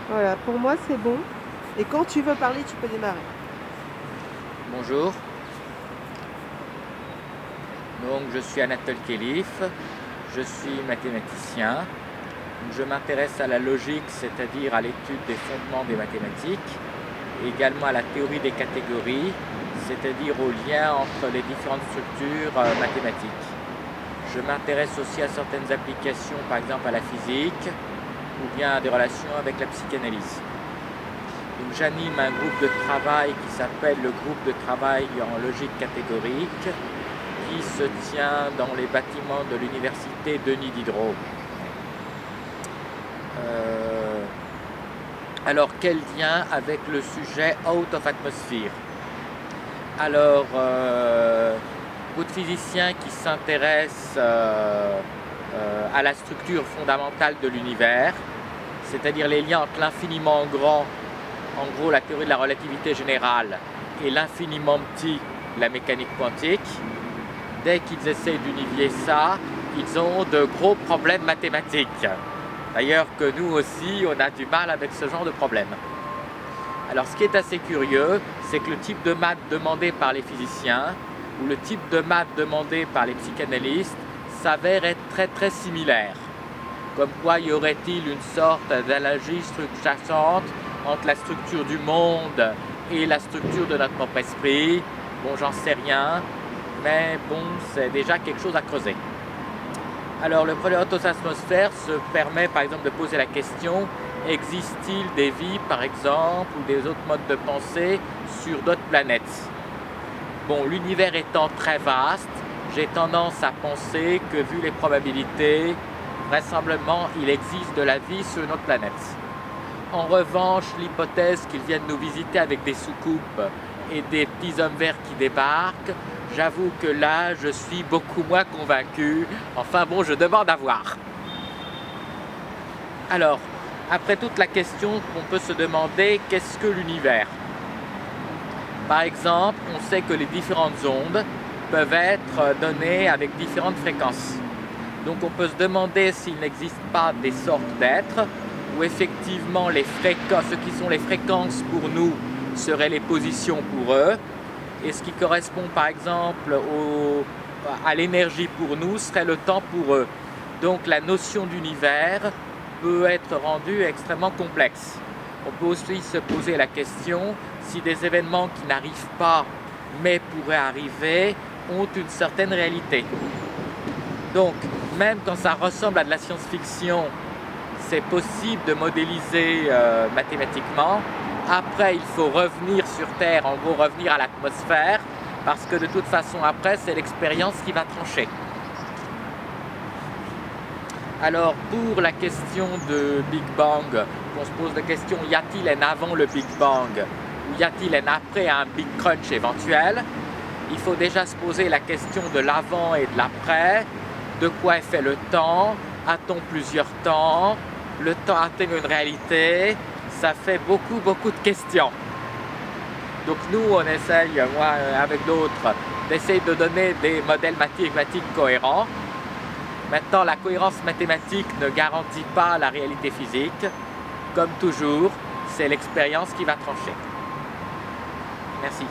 Voilà, pour moi c'est bon. Et quand tu veux parler, tu peux démarrer. Bonjour, donc je suis Anatole Khelif, je suis mathématicien. Je m'intéresse à la logique, c'est-à-dire à l'étude des fondements des mathématiques, et également à la théorie des catégories, c'est-à-dire au lien entre les différentes structures mathématiques. Je m'intéresse aussi à certaines applications, par exemple à la physique, ou bien à des relations avec la psychanalyse. Donc j'anime un groupe de travail qui s'appelle le groupe de travail en logique catégorique, qui se tient dans les bâtiments de l'université Denis Diderot. Alors quel lien avec le sujet out of atmosphere? Alors beaucoup de physiciens qui s'intéressent à la structure fondamentale de l'univers, c'est-à-dire les liens entre l'infiniment grand, en gros la théorie de la relativité générale, et l'infiniment petit, la mécanique quantique. Dès qu'ils essayent d'unifier ça, ils ont de gros problèmes mathématiques. D'ailleurs que nous aussi, on a du mal avec ce genre de problème. Alors ce qui est assez curieux, c'est que le type de maths demandé par les physiciens ou le type de maths demandé par les psychanalystes s'avère être très très similaire. Comme quoi y aurait-il une sorte d'analogie sous-jacente entre la structure du monde et la structure de notre propre esprit? Bon, j'en sais rien, mais bon, c'est déjà quelque chose à creuser. Alors le problème out of atmosphere se permet par exemple de poser la question: existe-t-il des vies par exemple ou des autres modes de pensée sur d'autres planètes? Bon, l'univers étant très vaste, j'ai tendance à penser que vu les probabilités, vraisemblablement il existe de la vie sur une autre planète. En revanche, l'hypothèse qu'ils viennent nous visiter avec des soucoupes et des petits hommes verts qui débarquent, j'avoue que là, je suis beaucoup moins convaincu. Enfin bon, je demande à voir. Alors, après toute la question qu'on peut se demander, qu'est-ce que l'univers? Par exemple, on sait que les différentes ondes peuvent être données avec différentes fréquences. Donc on peut se demander s'il n'existe pas des sortes d'êtres où effectivement les fréquences, ce qui sont les fréquences pour nous seraient les positions pour eux, et ce qui correspond par exemple à l'énergie pour nous serait le temps pour eux. Donc la notion d'univers peut être rendue extrêmement complexe. On peut aussi se poser la question si des événements qui n'arrivent pas mais pourraient arriver ont une certaine réalité. Donc même quand ça ressemble à de la science-fiction, c'est possible de modéliser mathématiquement. Après, il faut revenir sur Terre, en gros revenir à l'atmosphère, parce que de toute façon après, c'est l'expérience qui va trancher. Alors pour la question de Big Bang, on se pose la question: y a-t-il un avant le Big Bang ou y a-t-il un après un Big Crunch éventuel? Il faut déjà se poser la question de l'avant et de l'après. De quoi est fait le temps? A-t-on plusieurs temps? Le temps a-t-il une réalité? Ça fait beaucoup de questions. Donc nous, on essaye, moi avec d'autres, d'essayer de donner des modèles mathématiques cohérents. Maintenant, la cohérence mathématique ne garantit pas la réalité physique. Comme toujours, c'est l'expérience qui va trancher. Merci.